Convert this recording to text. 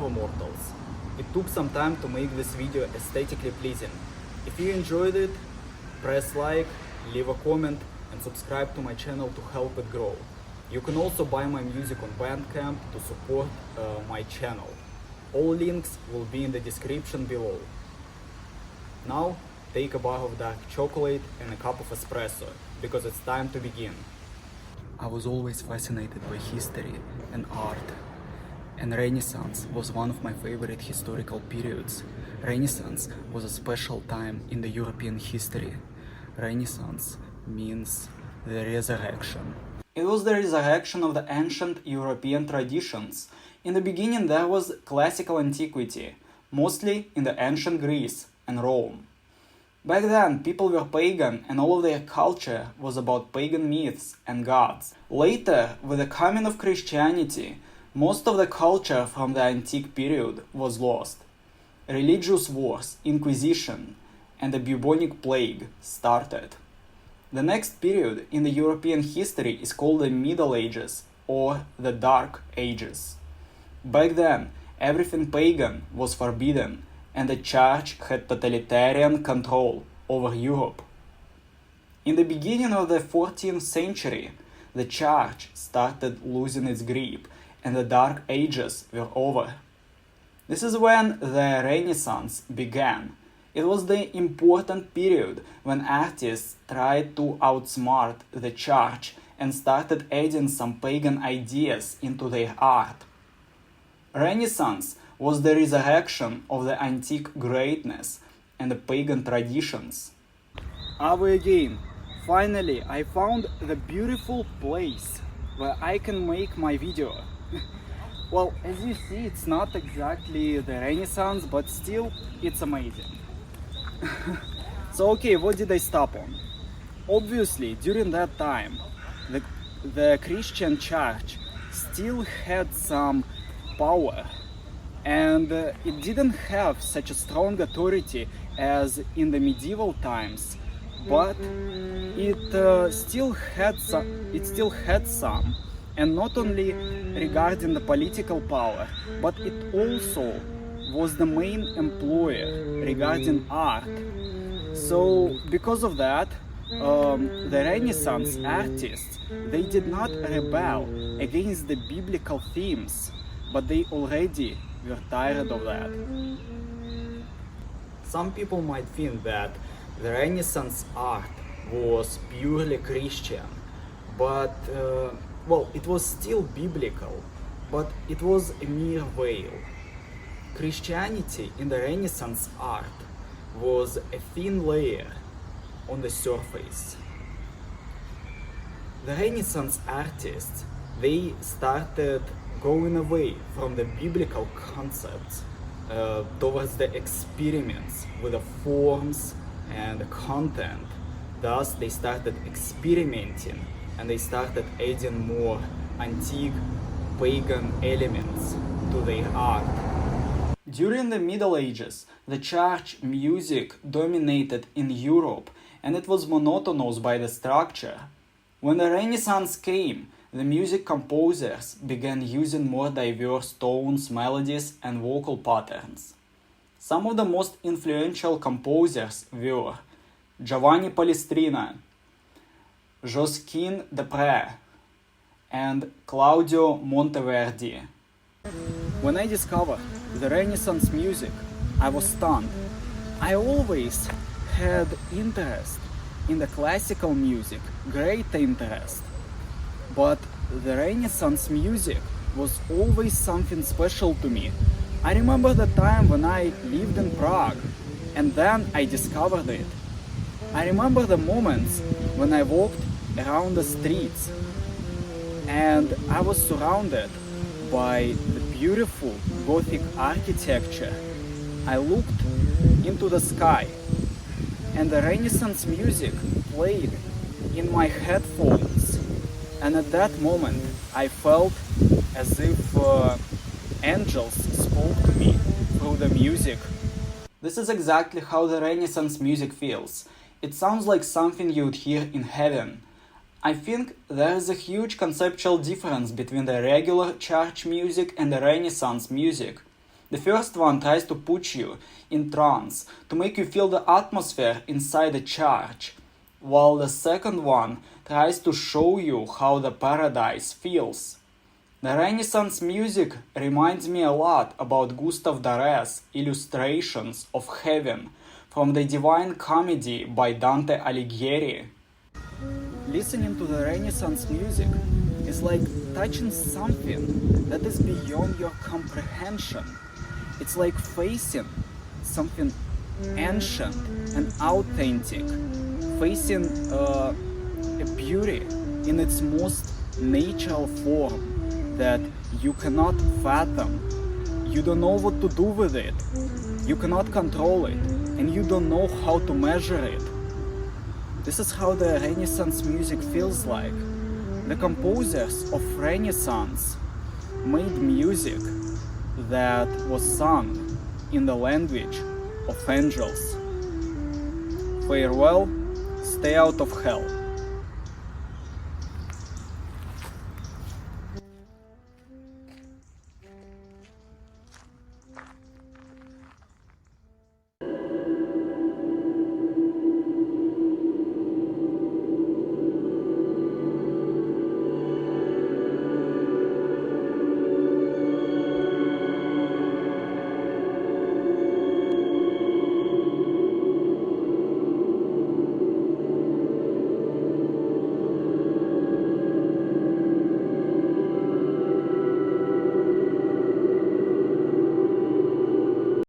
fellow mortals. It took some time to make this video aesthetically pleasing. If you enjoyed it, press like, leave a comment and subscribe to my channel to help it grow. You can also buy my music on Bandcamp to support my channel. All links will be in the description below. Now, take a bar of dark chocolate and a cup of espresso, because it's time to begin. I was always fascinated by history and art, and Renaissance was one of my favorite historical periods. Renaissance was a special time in the European history. Renaissance means the resurrection. It was the resurrection of the ancient European traditions. In the beginning there was classical antiquity, mostly in the ancient Greece and Rome. Back then, people were pagan and all of their culture was about pagan myths and gods. Later, with the coming of Christianity, most of the culture from the antique period was lost. Religious wars, Inquisition, and the bubonic plague started. The next period in the European history is called the Middle Ages or the Dark Ages. Back then, everything pagan was forbidden, and the Church had totalitarian control over Europe. In the beginning of the 14th century, the Church started losing its grip, and the Dark Ages were over. This is when the Renaissance began. It was the important period when artists tried to outsmart the Church and started adding some pagan ideas into their art. Renaissance was the resurrection of the antique greatness and the pagan traditions. Are we again? Finally, I found the beautiful place where I can make my video. Well, as you see, it's not exactly the Renaissance, but still, it's amazing. So, okay, what did I stop on? Obviously, during that time, the Christian Church still had some power, and it didn't have such a strong authority as in the medieval times, but it still had some, and not only regarding the political power, but it also was the main employer regarding art. So because of that, the Renaissance artists, they did not rebel against the biblical themes, but they already were tired of that. Some people might think that the Renaissance art was purely Christian, but well, it was still biblical, but it was a mere veil. Christianity in the Renaissance art was a thin layer on the surface. The Renaissance artists, they started going away from the biblical concepts towards the experiments with the forms and the content. Thus, they started experimenting and they started adding more antique pagan elements to their art. During the Middle Ages, the church music dominated in Europe and it was monotonous by the structure. When the Renaissance came, the music composers began using more diverse tones, melodies, and vocal patterns. Some of the most influential composers were Giovanni Palestrina, Josquin Des Prez, and Claudio Monteverdi. When I discovered the Renaissance music, I was stunned. I always had interest in the classical music, great interest. But the Renaissance music was always something special to me. I remember the time when I lived in Prague, and then I discovered it. I remember the moments when I walked around the streets, and I was surrounded by the beautiful Gothic architecture. I looked into the sky, and the Renaissance music played in my headphones. And at that moment, I felt as if angels spoke to me through the music. This is exactly how the Renaissance music feels. It sounds like something you would hear in heaven. I think there is a huge conceptual difference between the regular church music and the Renaissance music. The first one tries to put you in trance, to make you feel the atmosphere inside a church, while the second one tries to show you how the paradise feels. The Renaissance music reminds me a lot about Gustave Dorés' illustrations of heaven from the Divine Comedy by Dante Alighieri. Listening to the Renaissance music is like touching something that is beyond your comprehension. It's like facing something ancient and authentic, facing a beauty in its most natural form that you cannot fathom. You don't know what to do with it. You cannot control it, and you don't know how to measure it. This is how the Renaissance music feels like. The composers of Renaissance made music that was sung in the language of angels. Farewell, stay out of hell.